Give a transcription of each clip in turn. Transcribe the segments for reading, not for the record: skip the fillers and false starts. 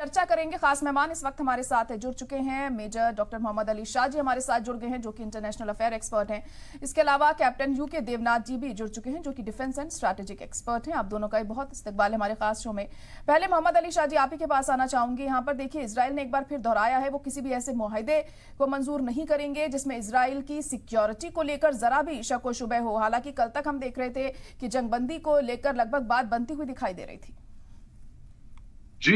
चर्चा करेंगे। खास मेहमान इस वक्त हमारे साथ जुड़ चुके हैं। मेजर डॉक्टर मोहम्मद अली शाह जी हमारे साथ जुड़ गए हैं, जो कि इंटरनेशनल अफेयर एक्सपर्ट हैं। इसके अलावा कैप्टन यूके देवनाथ जी भी जुड़ चुके हैं, जो कि डिफेंस एंड स्ट्रैटेजिक एक्सपर्ट हैं। आप दोनों का बहुत इस्तकबाल है हमारे खास शो में। पहले मोहम्मद अली शाह जी, आप ही के पास आना चाहूंगी। यहाँ पर देखिए, इसराइल ने एक बार फिर दोहराया है, वो किसी भी ऐसे मुआहदे को मंजूर नहीं करेंगे जिसमें इसराइल की सिक्योरिटी को लेकर जरा भी शक व शुबह हो। हालांकि कल तक हम देख रहे थे कि जंगबंदी को लेकर लगभग बात बनती हुई दिखाई दे रही थी। जी,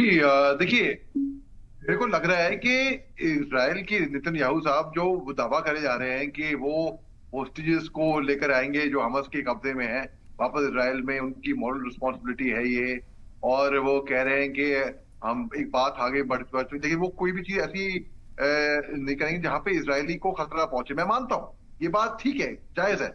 देखिए, मेरे को लग रहा है कि इजराइल की नेतन्याहू साहब जो दावा करे जा रहे हैं कि वो होस्टेजेस को लेकर आएंगे जो हमास के कब्जे में है वापस इजराइल में, उनकी मॉरल रिस्पॉन्सिबिलिटी है ये। और वो कह रहे हैं कि हम एक बात आगे बढ़ लेकिन वो कोई भी चीज ऐसी नहीं करेंगे जहां पे इजरायली को खतरा पहुंचे। मैं मानता हूँ ये बात ठीक है, जायज है।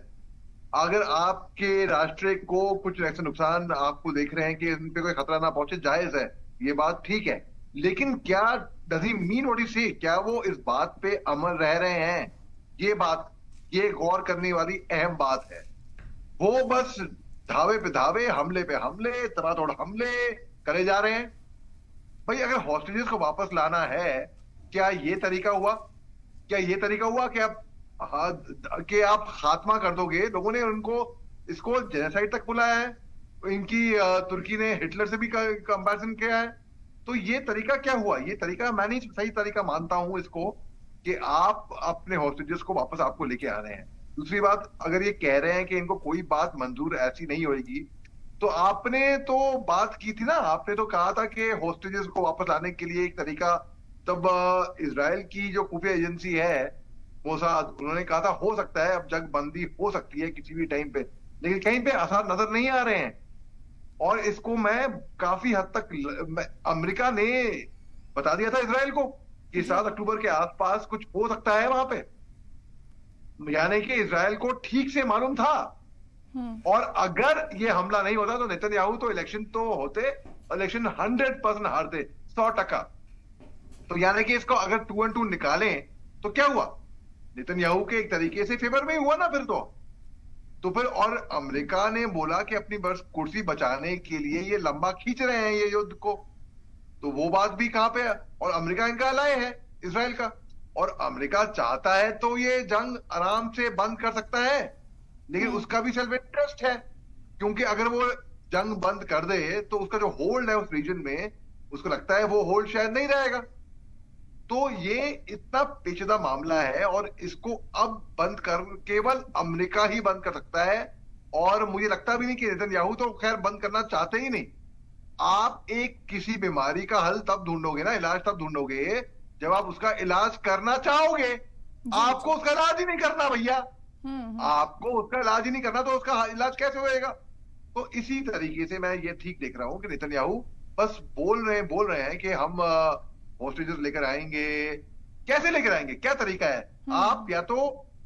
अगर आपके राष्ट्र को कुछ ऐसे नुकसान आपको देख रहे हैं कि इन पे कोई खतरा ना पहुंचे, जायज है, ये बात ठीक है। लेकिन क्या does he mean what he से, क्या वो इस बात पे अमल रह रहे हैं? ये गौर करने वाली अहम बात है। वो बस धावे पे धावे, हमले पे हमले, तबातोड़ हमले करे जा रहे हैं। भाई, अगर हॉस्टेजेस को वापस लाना है, क्या ये तरीका हुआ? क्या ये तरीका हुआ कि आप खात्मा कर दोगे? लोगों ने उनको इसको जेनोसाइड तक बुलाया है। इनकी तुर्की ने हिटलर से भी कंपैरिजन किया है। तो ये तरीका क्या हुआ? ये तरीका मैं नहीं सही तरीका मानता हूं इसको, कि आप अपने हॉस्टेजेस को वापस आपको लेके आ रहे हैं। दूसरी बात, अगर ये कह रहे हैं कि इनको कोई बात मंजूर ऐसी नहीं होगी, तो आपने तो बात की थी ना, आपने तो कहा था कि हॉस्टेजेस को वापस लाने के लिए एक तरीका, तब इजराइल की जो खुफिया एजेंसी है मोसाद, उन्होंने कहा था हो सकता है अब जंग बंदी हो सकती है किसी भी टाइम पे, लेकिन कहीं पे आसार नजर नहीं आ रहे हैं। और इसको मैं काफी हद तक अमेरिका ने बता दिया था इजराइल को कि 7 अक्टूबर के आसपास कुछ हो सकता है वहां पे, यानी कि इजराइल को ठीक से मालूम था। और अगर ये हमला नहीं होता तो नेतन्याहू तो इलेक्शन तो होते, इलेक्शन 100% हारते, 100%। तो यानी कि इसको अगर 2 और 2 निकालें तो क्या हुआ? नेतन्याहू के एक तरीके से फेवर में ही हुआ ना फिर तो फिर। और अमेरिका ने बोला कि अपनी बस कुर्सी बचाने के लिए ये लंबा खींच रहे हैं ये युद्ध को, तो वो बात भी कहां पे है? और अमेरिका इनका अलाय है इजराइल का, और अमेरिका चाहता है तो ये जंग आराम से बंद कर सकता है, लेकिन उसका भी सेल्फ इंटरेस्ट है, क्योंकि अगर वो जंग बंद कर दे तो उसका जो होल्ड है उस रीजन में, उसको लगता है वो होल्ड शायद नहीं रहेगा। तो ये इतना पेचीदा मामला है, और इसको अब बंद कर केवल अमेरिका ही बंद कर सकता है। और मुझे लगता भी नहीं कि नेतन्याहू तो खैर बंद करना चाहते ही नहीं। आप एक किसी बीमारी का हल तब ढूंढोगे ना, इलाज तब ढूंढोगे जब आप उसका इलाज करना चाहोगे। आपको उसका इलाज ही नहीं करना भैया, आपको उसका इलाज ही नहीं करना, तो उसका इलाज कैसे होएगा? तो इसी तरीके से मैं ये ठीक देख रहा हूं कि नेतन्याहू बस बोल रहे हैं कि हम हॉस्टेजेस लेकर आएंगे। कैसे लेकर आएंगे? क्या तरीका है? आप या तो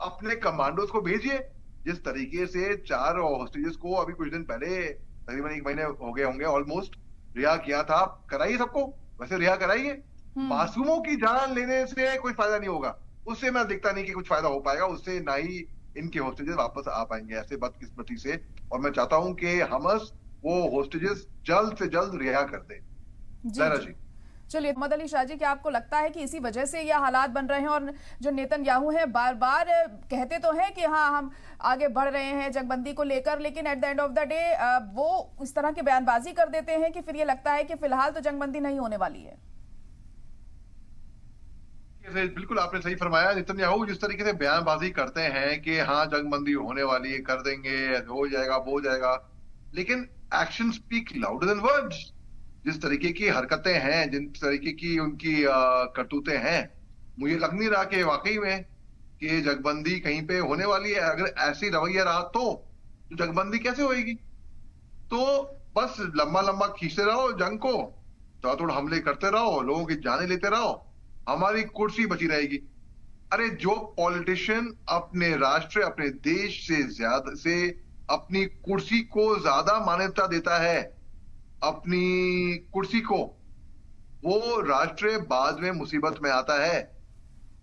अपने कमांडोज को भेजिए, जिस तरीके से 4 हॉस्टेजेस को अभी कुछ दिन पहले, तकरीबन 1 महीने हो गए होंगे ऑलमोस्ट, रिहा किया था। कराइए सबको, वैसे रिहा कराइए। मासूमों की जान लेने से कोई फायदा नहीं होगा, उससे मैं दिखता नहीं कि कुछ फायदा हो पाएगा, उससे ना ही इनके हॉस्टेजेस वापस आ पाएंगे ऐसे बदकिस्मती से। और मैं चाहता हूं कि हमास वो हॉस्टेजेस जल्द से जल्द रिहा कर दे। जी। चलिए मोहम्मद अली शाह जी, क्या आपको लगता है कि इसी वजह से यह हालात बन रहे हैं? और जो नेतन्याहू हैं बार बार कहते तो हैं कि हाँ हम आगे बढ़ रहे हैं जंगबंदी को लेकर, लेकिन at the end of the day वो इस तरह की बयानबाजी कर देते हैं कि फिर ये लगता है कि फिलहाल तो जंगबंदी नहीं होने वाली है। बिल्कुल आपने सही फरमाया। नेतन्याहू जिस तरीके से बयानबाजी करते हैं कि हाँ जंगबंदी होने वाली है, कर देंगे, हो जाएगा, वो हो जाएगा, लेकिन action speak louder than words. जिस तरीके की हरकतें हैं, जिस तरीके की उनकी करतूतें हैं, मुझे लग नहीं रहा कि वाकई में कि जंगबंदी कहीं पे होने वाली है। अगर ऐसी रवैया रहा तो जंगबंदी कैसे होएगी? तो बस लंबा लंबा खींचते रहो जंग को, ताबड़तोड़ हमले करते रहो, लोगों की जानें लेते रहो, हमारी कुर्सी बची रहेगी। अरे जो पॉलिटिशियन अपने राष्ट्र, अपने देश से ज्यादा से अपनी कुर्सी को ज्यादा मान्यता देता है, अपनी कुर्सी को, वो राष्ट्र बाद में मुसीबत में आता है।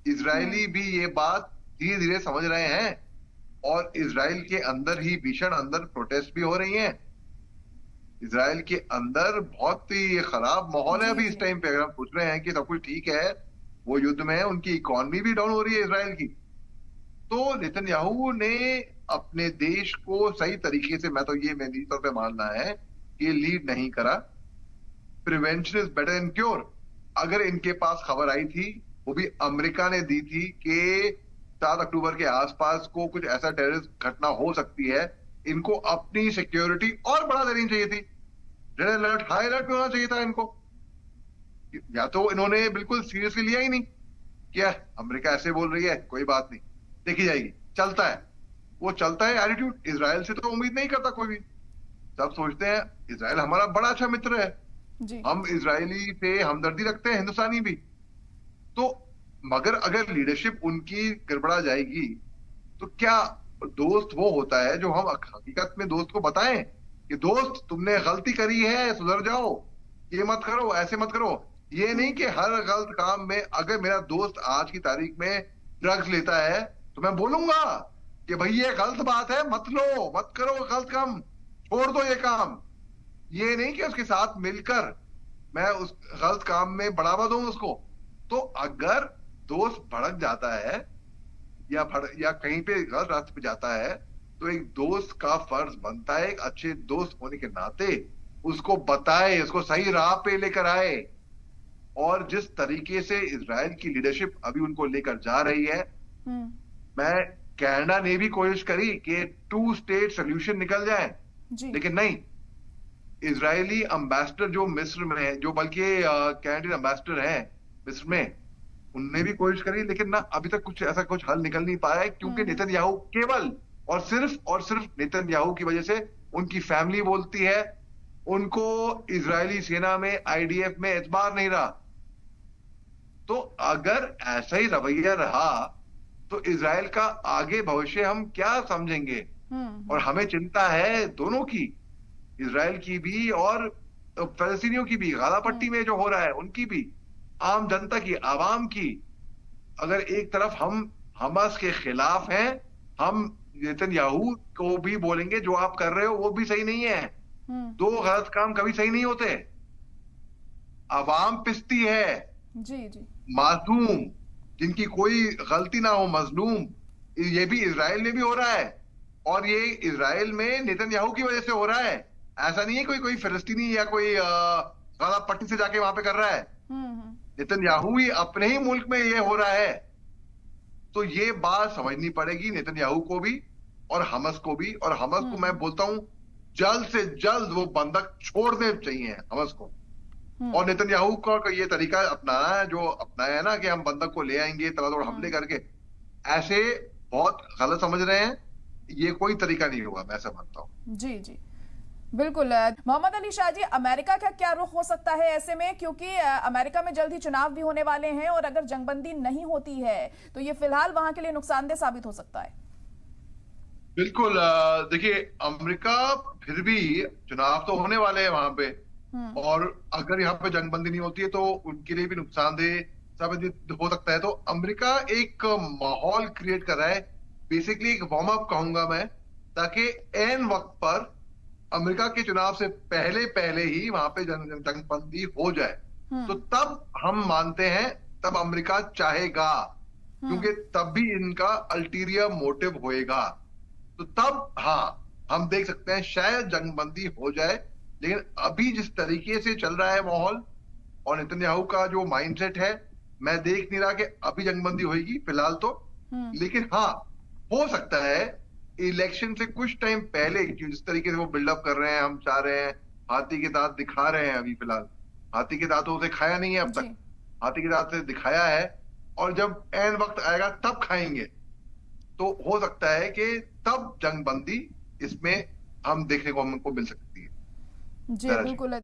इजरायली भी ये बात धीरे धीरे समझ रहे हैं, और इजराइल के अंदर ही भीषण अंदर प्रोटेस्ट भी हो रही हैं। इसराइल के अंदर बहुत ही खराब माहौल है जी अभी इस जी। टाइम पे। अगर हम सोच रहे हैं कि सब कुछ ठीक है, वो युद्ध में है, उनकी इकोनॉमी भी डाउन हो रही है इसराइल की। तो नेतन्याहू ने अपने देश को सही तरीके से, मैं तो ये मेरी तौर पे मानना है कि लीड नहीं करा। Prevention is better than cure. अगर इनके पास खबर आई थी, वो भी अमेरिका ने दी थी कि 7 अक्टूबर के आसपास को कुछ ऐसा टेररिस्ट घटना हो सकती है, इनको अपनी सिक्योरिटी और बढ़ा देनी चाहिए थी। रेड अलर्ट, हाई अलर्ट पे होना चाहिए था इनको। या तो इन्होंने बिल्कुल सीरियसली लिया ही नहीं, क्या अमेरिका ऐसे बोल रही है, कोई बात नहीं, देखी जाएगी, चलता है। वो चलता है एटीट्यूड इसराइल से तो उम्मीद नहीं करता कोई भी। सब सोचते हैं इसराइल हमारा बड़ा अच्छा मित्र है, जी। हम इजरायली पे हमदर्दी रखते हैं, हिंदुस्तानी भी। तो मगर अगर लीडरशिप उनकी गड़बड़ा जाएगी, तो क्या दोस्त वो होता है जो हम हकीकत में दोस्त को बताएं कि दोस्त तुमने गलती करी है, सुधर जाओ, ये मत करो, ऐसे मत करो। ये नहीं कि हर गलत काम में, अगर मेरा दोस्त आज की तारीख में ड्रग्स लेता है तो मैं बोलूंगा कि भाई ये गलत बात है, मत लो, मत करो गलत काम, छोड़ दो ये काम। ये नहीं कि उसके साथ मिलकर मैं उस गलत काम में बढ़ावा दूं उसको। तो अगर दोस्त भड़क जाता है या कहीं पे गलत रास्ते पे जाता है, तो एक दोस्त का फर्ज बनता है, एक अच्छे दोस्त होने के नाते उसको बताए, उसको सही राह पे लेकर आए। और जिस तरीके से इजराइल की लीडरशिप अभी उनको लेकर जा रही है, हम्म। मैं कनाडा ने भी कोशिश करी कि 2 स्टेट सोल्यूशन निकल जाए, जी। लेकिन नहीं। इजरायली अम्बेसडर जो मिस्र में है, जो बल्कि कैनेडियन अम्बेसडर है मिस्र में, उनने भी कोशिश करी, लेकिन ना अभी तक कुछ ऐसा कुछ हल निकल नहीं पाया है, क्योंकि हम्म। नेतन्याहू केवल और सिर्फ नेतन्याहू की वजह से उनकी फैमिली बोलती है, उनको इजरायली सेना में, आईडीएफ में एतबार नहीं रहा। तो अगर ऐसा ही रवैया रहा तो इजराइल का आगे भविष्य हम क्या समझेंगे। हम्म। और हमें चिंता है दोनों की, इजराइल की भी और फलस्तीनियों की भी, गाजा पट्टी में जो हो रहा है उनकी भी, आम जनता की, आवाम की। अगर एक तरफ हम हमास के खिलाफ हैं, हम नेतन्याहू को भी बोलेंगे जो आप कर रहे हो वो भी सही नहीं है, हम्म। दो गलत काम कभी सही नहीं होते। अवाम पिसती है, जी जी। मासूम, जिनकी कोई गलती ना हो, मजलूम, ये भी इजराइल में भी हो रहा है। और ये इजराइल में नेतन्याहू की वजह से हो रहा है, ऐसा नहीं है कोई कोई फिलिस्तीनी या कोई गाजा पट्टी से जाके वहां पे कर रहा है। हम्म। नेतन्याहू ही अपने ही मुल्क में ये हो रहा है। तो ये बात समझनी पड़ेगी नेतन्याहू को भी और हमस को भी। और हमस को मैं बोलता हूं जल्द से जल्द वो बंधक छोड़ने चाहिए हमस को। और नेतन्याहू का ये तरीका अपनाना है जो अपनाया है ना, कि हम बंधक को ले आएंगे तड़ातड़ हमले करके, ऐसे बहुत गलत समझ रहे हैं। ये कोई तरीका नहीं होगा, मैं ऐसा मानता हूँ। जी जी। बिल्कुल। मोहम्मद अली शाह जी, अमेरिका का क्या रुख हो सकता है ऐसे में, क्योंकि अमेरिका में जल्द ही चुनाव भी होने वाले हैं और अगर जंगबंदी नहीं होती है तो ये फिलहाल वहां के लिए नुकसानदेह साबित हो सकता है। बिल्कुल। देखिए, अमेरिका फिर भी चुनाव तो होने वाले हैं वहां पे, और अगर यहाँ पे जंगबंदी नहीं होती है तो उनके लिए भी नुकसानदेह साबित हो सकता है। तो अमेरिका एक माहौल क्रिएट कर रहा है, बेसिकली एक वार्म अप कहूंगा मैं, ताकि एन वक्त पर अमेरिका के चुनाव से पहले पहले ही वहां पे जंगबंदी हो जाए। तो तब हम मानते हैं, तब अमेरिका चाहेगा, क्योंकि तब भी इनका अल्टीरियर मोटिव होएगा। तो तब हाँ, हम देख सकते हैं शायद जंगबंदी हो जाए। लेकिन अभी जिस तरीके से चल रहा है माहौल और नेतन्याहू का जो माइंडसेट है, मैं देख नहीं रहा कि अभी जंगबंदी होगी फिलहाल तो। लेकिन हाँ, हो सकता है इलेक्शन से कुछ टाइम पहले, जिस तरीके से वो बिल्डअप कर रहे हैं, हम चाह रहे हैं, हाथी के दांत दिखा रहे हैं अभी फिलहाल, हाथी के दांतों से खाया नहीं है अब तक, हाथी के दांत से दिखाया है, और जब एन वक्त आएगा तब खाएंगे। तो हो सकता है कि तब जंगबंदी इसमें हम देखने को हमको मिल सकती है। जी बिल्कुल।